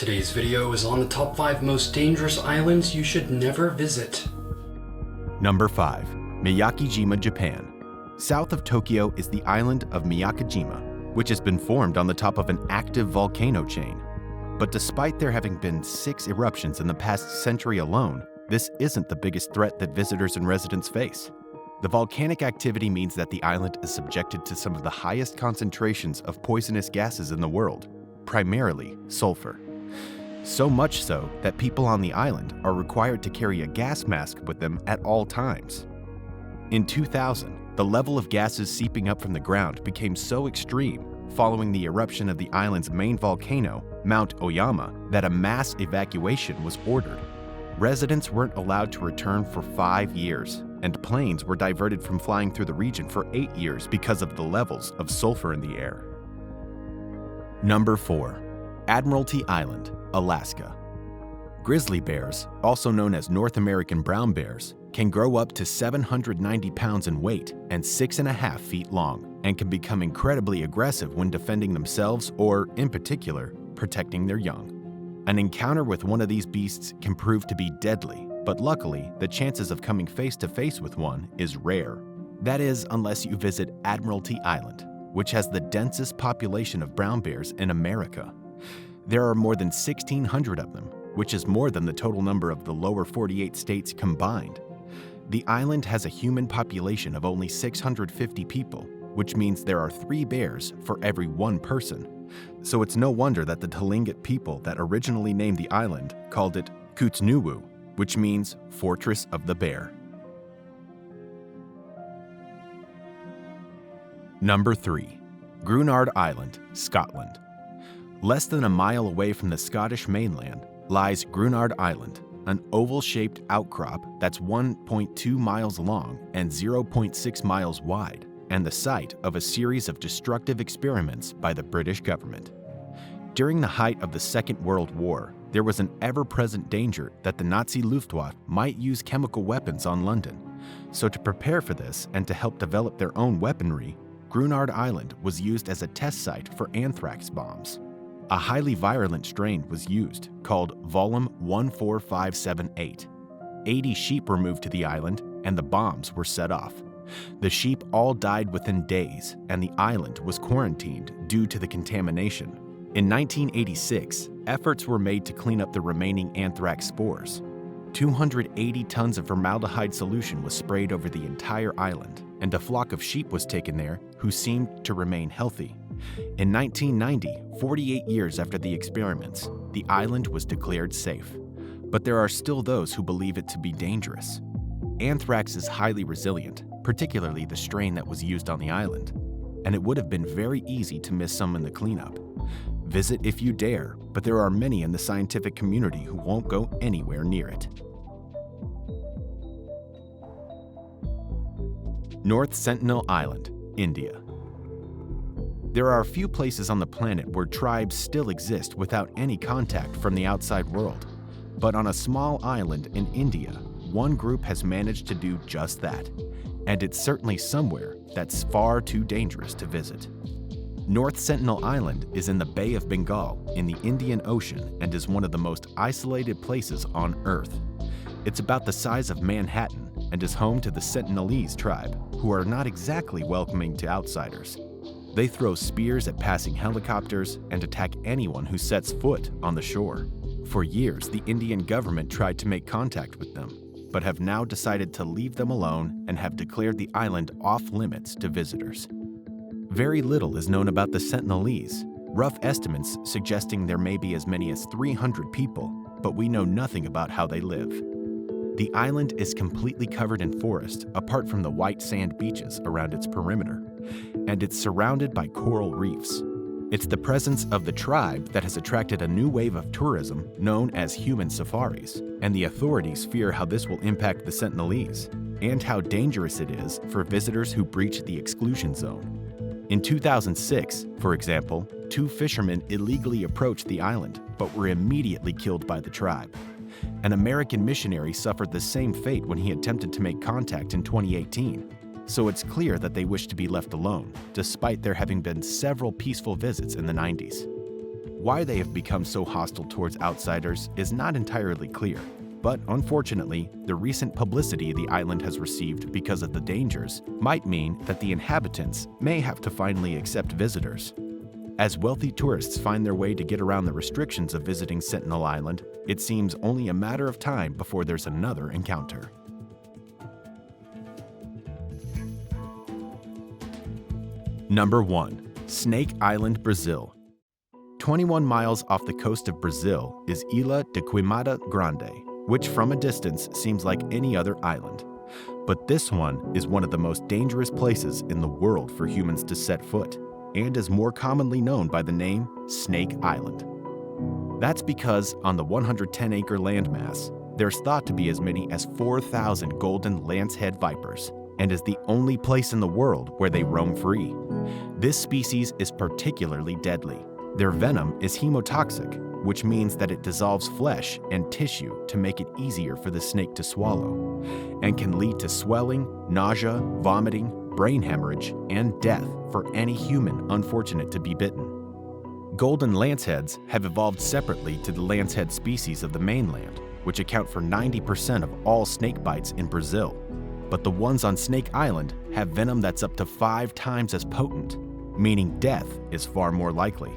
Today's video is on the top 5 most dangerous islands you should never visit. Number 5. Miyakijima, Japan. South of Tokyo is the island of Miyakijima, which has been formed on the top of an active volcano chain. But despite there having been 6 eruptions in the past century alone, this isn't the biggest threat that visitors and residents face. The volcanic activity means that the island is subjected to some of the highest concentrations of poisonous gases in the world, primarily sulfur. So much so that people on the island are required to carry a gas mask with them at all times. In 2000, the level of gases seeping up from the ground became so extreme following the eruption of the island's main volcano, Mount Oyama, that a mass evacuation was ordered. Residents weren't allowed to return for 5 years, and planes were diverted from flying through the region for 8 years because of the levels of sulfur in the air. Number 4. Admiralty Island, Alaska. Grizzly bears, also known as North American brown bears, can grow up to 790 pounds in weight and 6.5 feet long, and can become incredibly aggressive when defending themselves or, in particular, protecting their young. An encounter with one of these beasts can prove to be deadly, but luckily, the chances of coming face to face with one is rare. That is, unless you visit Admiralty Island, which has the densest population of brown bears in America. There are more than 1,600 of them, which is more than the total number of the lower 48 states combined. The island has a human population of only 650 people, which means there are 3 bears for every 1 person. So it's no wonder that the Tlingit people that originally named the island called it Kutnuwu, which means Fortress of the Bear. Number 3. Granard Island, Scotland. Less than a mile away from the Scottish mainland lies Granard Island, an oval-shaped outcrop that's 1.2 miles long and 0.6 miles wide, and the site of a series of destructive experiments by the British government. During the height of the Second World War, there was an ever-present danger that the Nazi Luftwaffe might use chemical weapons on London. So to prepare for this and to help develop their own weaponry, Granard Island was used as a test site for anthrax bombs. A highly virulent strain was used, called Volum 14578. 80 sheep were moved to the island, and the bombs were set off. The sheep all died within days, and the island was quarantined due to the contamination. In 1986, efforts were made to clean up the remaining anthrax spores. 280 tons of formaldehyde solution was sprayed over the entire island, and a flock of sheep was taken there who seemed to remain healthy. In 1990, 48 years after the experiments, the island was declared safe. But there are still those who believe it to be dangerous. Anthrax is highly resilient, particularly the strain that was used on the island, and it would have been very easy to miss some in the cleanup. Visit if you dare, but there are many in the scientific community who won't go anywhere near it. North Sentinel Island, India. There are a few places on the planet where tribes still exist without any contact from the outside world. But on a small island in India, one group has managed to do just that. And it's certainly somewhere that's far too dangerous to visit. North Sentinel Island is in the Bay of Bengal in the Indian Ocean and is one of the most isolated places on Earth. It's about the size of Manhattan and is home to the Sentinelese tribe, who are not exactly welcoming to outsiders. They throw spears at passing helicopters and attack anyone who sets foot on the shore. For years, the Indian government tried to make contact with them, but have now decided to leave them alone and have declared the island off-limits to visitors. Very little is known about the Sentinelese, rough estimates suggesting there may be as many as 300 people, but we know nothing about how they live. The island is completely covered in forest, apart from the white sand beaches around its perimeter, and it's surrounded by coral reefs. It's the presence of the tribe that has attracted a new wave of tourism known as human safaris, and the authorities fear how this will impact the Sentinelese, and how dangerous it is for visitors who breach the exclusion zone. In 2006, for example, 2 fishermen illegally approached the island, but were immediately killed by the tribe. An American missionary suffered the same fate when he attempted to make contact in 2018. So it's clear that they wish to be left alone, despite there having been several peaceful visits in the 90s. Why they have become so hostile towards outsiders is not entirely clear, but unfortunately, the recent publicity the island has received because of the dangers might mean that the inhabitants may have to finally accept visitors. As wealthy tourists find their way to get around the restrictions of visiting Sentinel Island, it seems only a matter of time before there's another encounter. Number 1. Snake Island, Brazil. 21 miles off the coast of Brazil is Ilha de Queimada Grande, which from a distance seems like any other island. But this one is one of the most dangerous places in the world for humans to set foot, and is more commonly known by the name Snake Island. That's because on the 110-acre landmass, there's thought to be as many as 4,000 golden lancehead vipers, and is the only place in the world where they roam free. This species is particularly deadly. Their venom is hemotoxic, which means that it dissolves flesh and tissue to make it easier for the snake to swallow, and can lead to swelling, nausea, vomiting, brain hemorrhage, and death for any human unfortunate to be bitten. Golden lanceheads have evolved separately to the lancehead species of the mainland, which account for 90% of all snake bites in Brazil. But the ones on Snake Island have venom that's up to 5 times as potent, meaning death is far more likely.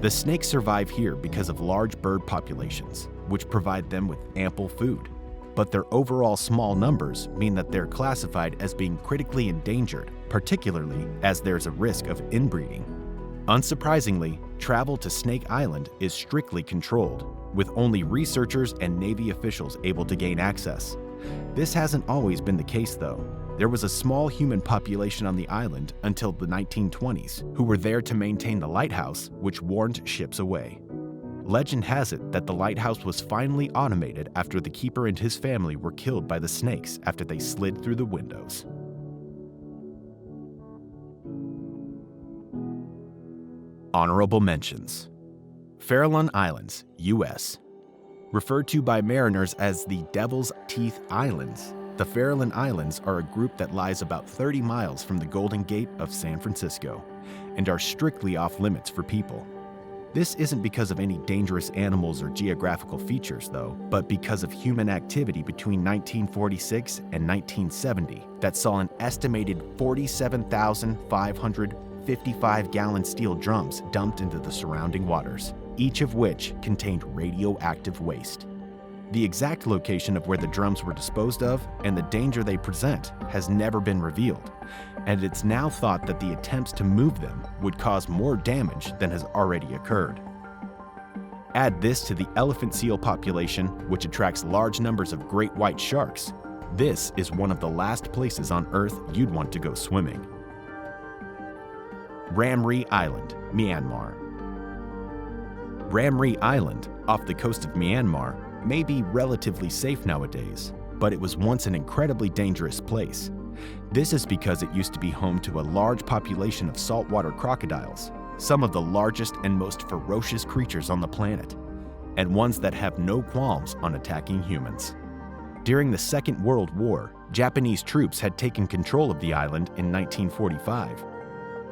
The snakes survive here because of large bird populations, which provide them with ample food. But their overall small numbers mean that they're classified as being critically endangered, particularly as there's a risk of inbreeding. Unsurprisingly, travel to Snake Island is strictly controlled, with only researchers and Navy officials able to gain access. This hasn't always been the case, though. There was a small human population on the island until the 1920s, who were there to maintain the lighthouse, which warned ships away. Legend has it that the lighthouse was finally automated after the keeper and his family were killed by the snakes after they slid through the windows. Honorable mentions. Farallon Islands, U.S. Referred to by mariners as the Devil's Teeth Islands, the Farallon Islands are a group that lies about 30 miles from the Golden Gate of San Francisco and are strictly off limits for people. This isn't because of any dangerous animals or geographical features, though, but because of human activity between 1946 and 1970 that saw an estimated 47,555-gallon steel drums dumped into the surrounding waters, each of which contained radioactive waste. The exact location of where the drums were disposed of and the danger they present has never been revealed, and it's now thought that the attempts to move them would cause more damage than has already occurred. Add this to the elephant seal population, which attracts large numbers of great white sharks. This is one of the last places on Earth you'd want to go swimming. Ramree Island, Myanmar. Ramree Island, off the coast of Myanmar, may be relatively safe nowadays, but it was once an incredibly dangerous place. This is because it used to be home to a large population of saltwater crocodiles, some of the largest and most ferocious creatures on the planet, and ones that have no qualms on attacking humans. During the Second World War, Japanese troops had taken control of the island in 1945.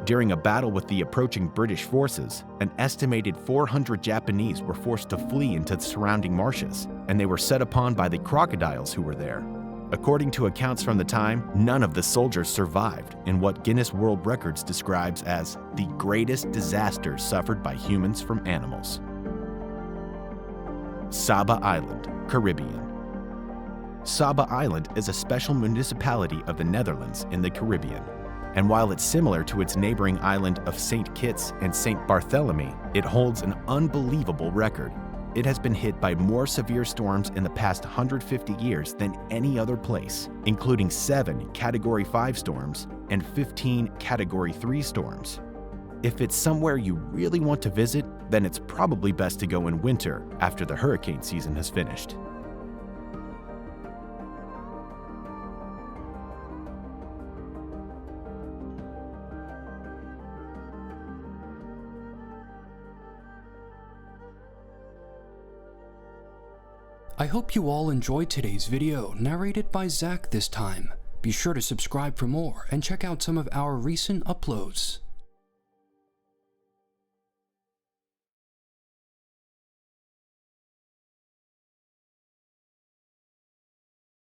During a battle with the approaching British forces, an estimated 400 Japanese were forced to flee into the surrounding marshes, and they were set upon by the crocodiles who were there. According to accounts from the time, none of the soldiers survived in what Guinness World Records describes as the greatest disasters suffered by humans from animals. Saba Island, Caribbean. Saba Island is a special municipality of the Netherlands in the Caribbean. And while it's similar to its neighboring island of St. Kitts and St. Barthélemy, it holds an unbelievable record. It has been hit by more severe storms in the past 150 years than any other place, including 7 Category 5 storms and 15 Category 3 storms. If it's somewhere you really want to visit, then it's probably best to go in winter after the hurricane season has finished. I hope you all enjoyed today's video, narrated by Zach this time. Be sure to subscribe for more and check out some of our recent uploads.